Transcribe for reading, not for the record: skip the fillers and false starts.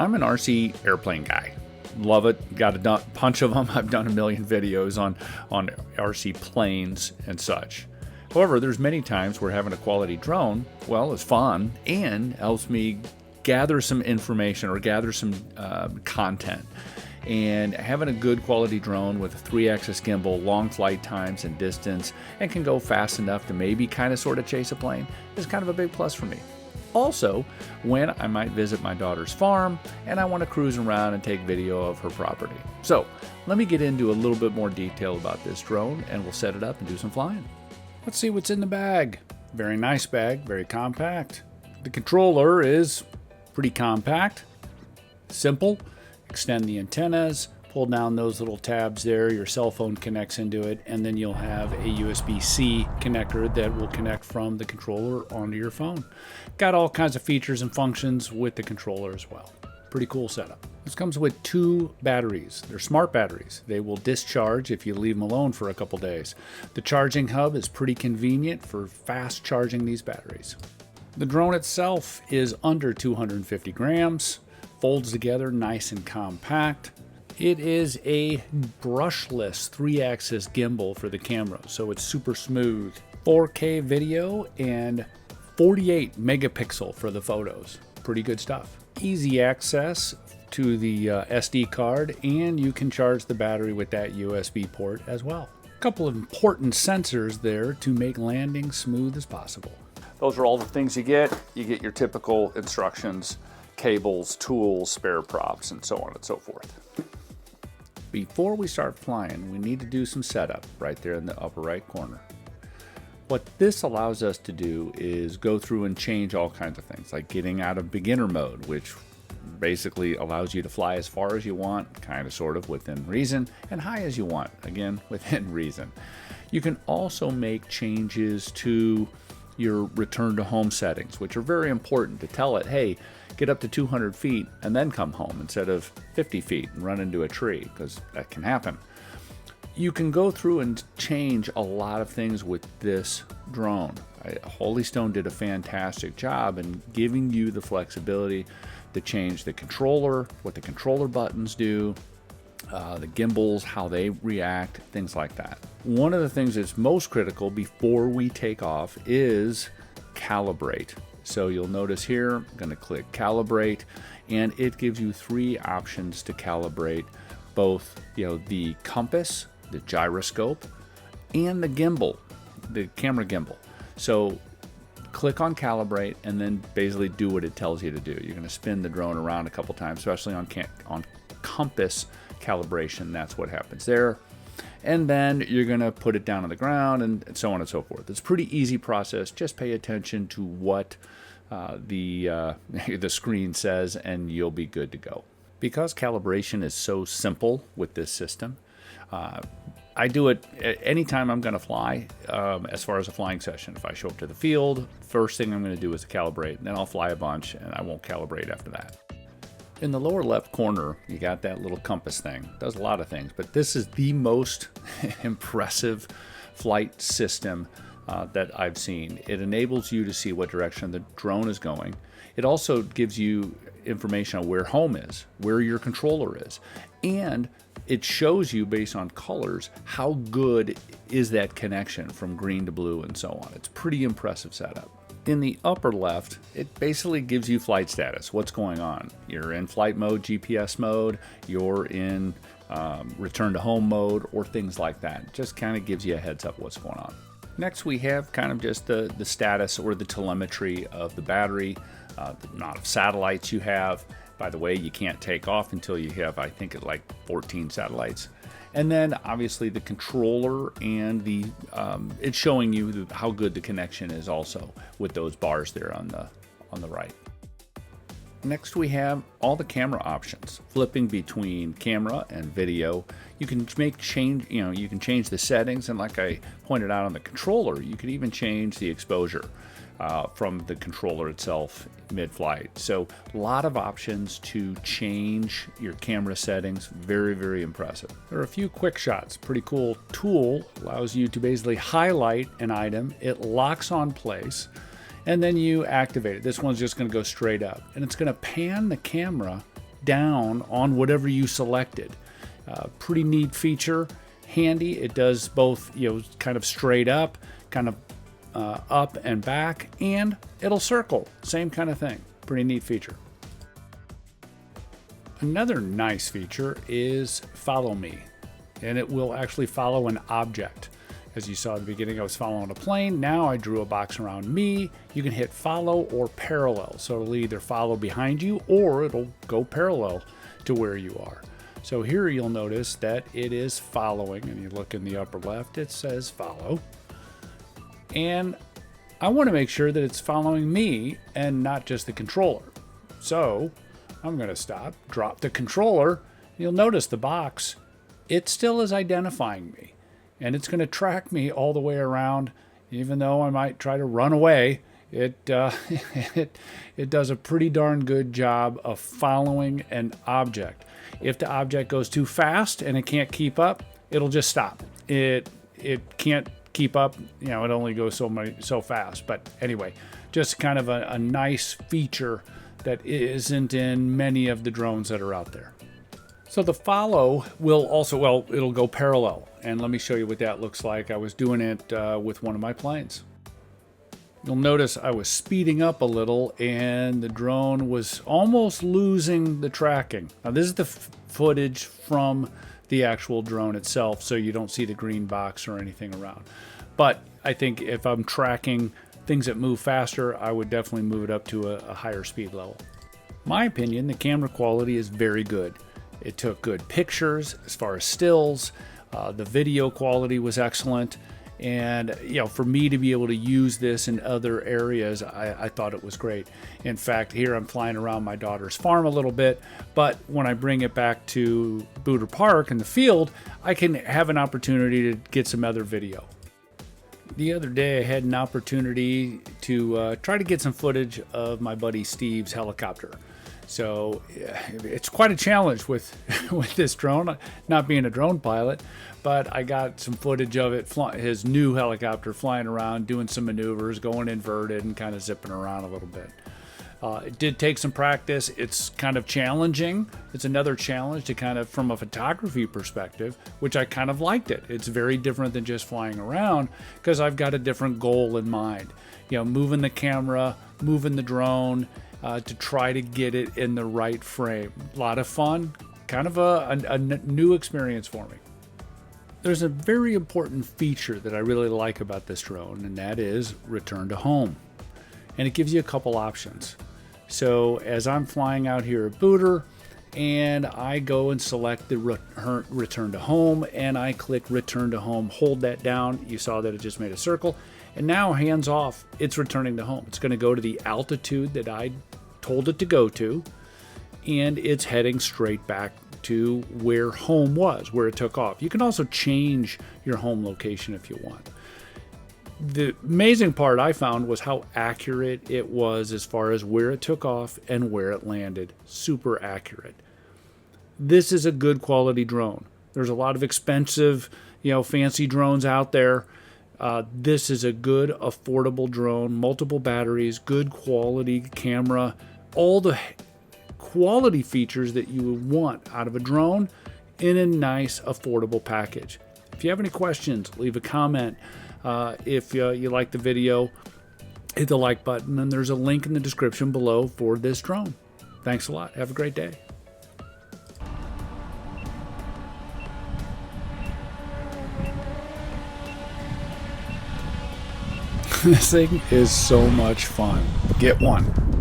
I'm an RC airplane guy. Love it. Got a bunch of them. I've done a million videos on RC planes and such. However, there's many times where having a quality drone, well, is fun and helps me gather some information or gather some content. And having a good quality drone with a 3-axis gimbal, long flight times and distance, and can go fast enough to maybe kind of sort of chase a plane is kind of a big plus for me. Also, when I might visit my daughter's farm and I want to cruise around and take video of her property. So let me get into a little bit more detail about this drone and we'll set it up and do some flying. Let's see what's in the bag. Very nice bag, very compact. The controller is pretty compact, simple. Extend the antennas, pull down those little tabs there, your cell phone connects into it, and then you'll have a USB-C connector that will connect from the controller onto your phone. Got all kinds of features and functions with the controller as well. Pretty cool setup. This comes with 2 batteries. They're smart batteries. They will discharge if you leave them alone for a couple days. The charging hub is pretty convenient for fast charging these batteries. The drone itself is under 250 grams, folds together nice and compact. It is a brushless 3-axis gimbal for the camera, so it's super smooth. 4K video and 48 megapixel for the photos. Pretty good stuff. Easy access to the SD card, and you can charge the battery with that USB port as well. A couple of important sensors there to make landing smooth as possible. Those are all the things you get. You get your typical instructions, cables, tools, spare props, and so on and so forth. Before we start flying, we need to do some setup right there in the upper right corner. What this allows us to do is go through and change all kinds of things, like getting out of beginner mode, which basically allows you to fly as far as you want, kind of sort of within reason, and high as you want, again, within reason. You can also make changes to your return to home settings, which are very important to tell it, hey, get up to 200 feet and then come home instead of 50 feet and run into a tree, because that can happen. You can go through and change a lot of things with this drone. Holy Stone did a fantastic job in giving you the flexibility to change the controller, what the controller buttons do, the gimbals, how they react, things like that. One of the things that's most critical before we take off is calibrate. So you'll notice here, I'm going to click calibrate, and it gives you 3 options to calibrate both, the compass, the gyroscope, and the gimbal, the camera gimbal. So click on calibrate and then basically do what it tells you to do. You're going to spin the drone around a couple times, especially on compass calibration. That's what happens there. And then you're going to put it down on the ground and so on and so forth. It's a pretty easy process. Just pay attention to what the screen says and you'll be good to go. Because calibration is so simple with this system, I do it anytime I'm going to fly, as far as a flying session. If I show up to the field, first thing I'm going to do is to calibrate, and then I'll fly a bunch and I won't calibrate after that. In the lower left corner, you got that little compass thing. It does a lot of things, but this is the most impressive flight system that I've seen. It enables you to see what direction the drone is going. It also gives you information on where home is, where your controller is, and it shows you based on colors how good is that connection from green to blue and so on. It's pretty impressive setup. In the upper left, it basically gives you flight status, what's going on. You're in flight mode, GPS mode, you're in return to home mode, or things like that. Just kind of gives you a heads up what's going on. Next, we have kind of just the status or the telemetry of the battery, the amount of satellites you have. By the way, you can't take off until you have, I think, like 14 satellites. And then obviously the controller and the it's showing you how good the connection is also with those bars there on the right. Next, we have all the camera options. Flipping between camera and video, you can make change. You can change the settings, and like I pointed out on the controller, you can even change the exposure from the controller itself mid-flight. So a lot of options to change your camera settings. Very, very impressive. There are a few quick shots. Pretty cool tool. Allows you to basically highlight an item. It locks on place, and then you activate it. This one's just going to go straight up, and it's going to pan the camera down on whatever you selected. Pretty neat feature, handy. It does both, kind of straight up, kind of up and back, and it'll circle. Same kind of thing. Pretty neat feature. Another nice feature is Follow Me, and it will actually follow an object. As you saw at the beginning, I was following a plane. Now I drew a box around me. You can hit follow or parallel. So it'll either follow behind you or it'll go parallel to where you are. So here you'll notice that it is following, and you look in the upper left, it says follow. And I want to make sure that it's following me and not just the controller. So I'm going to stop, drop the controller. You'll notice the box, it still is identifying me. And it's going to track me all the way around, even though I might try to run away. It does a pretty darn good job of following an object. If the object goes too fast and it can't keep up, it'll just stop. It can't keep up. It only goes so fast. But anyway, just kind of a nice feature that isn't in many of the drones that are out there. So the follow will also, it'll go parallel. And let me show you what that looks like. I was doing it with one of my planes. You'll notice I was speeding up a little and the drone was almost losing the tracking. Now this is the footage from the actual drone itself, so you don't see the green box or anything around. But I think if I'm tracking things that move faster, I would definitely move it up to a higher speed level. My opinion, the camera quality is very good. It took good pictures as far as stills. The video quality was excellent. And, for me to be able to use this in other areas, I thought it was great. In fact, here I'm flying around my daughter's farm a little bit, but when I bring it back to Booter Park in the field, I can have an opportunity to get some other video. The other day I had an opportunity to try to get some footage of my buddy Steve's helicopter. So it's quite a challenge with this drone, not being a drone pilot, but I got some footage of it, his new helicopter flying around, doing some maneuvers, going inverted and kind of zipping around a little bit. It did take some practice. It's kind of challenging. It's another challenge to kind of, from a photography perspective, which I kind of liked it. It's very different than just flying around because I've got a different goal in mind. Moving the camera, moving the drone, to try to get it in the right frame. A lot of fun, kind of a new experience for me. There's a very important feature that I really like about this drone, and that is return to home. And it gives you a couple options. So as I'm flying out here at Booter, and I go and select the return to home, and I click return to home, hold that down. You saw that it just made a circle. And now, hands off, it's returning to home. It's going to go to the altitude that I told it to go to, and it's heading straight back to where home was, where it took off. You can also change your home location if you want. The amazing part I found was how accurate it was as far as where it took off and where it landed. Super accurate. This is a good quality drone. There's a lot of expensive, fancy drones out there. This is a good, affordable drone, multiple batteries, good quality camera, all the quality features that you would want out of a drone in a nice, affordable package. If you have any questions, leave a comment. If you like the video, hit the like button, and there's a link in the description below for this drone. Thanks a lot. Have a great day. This thing is so much fun. Get one.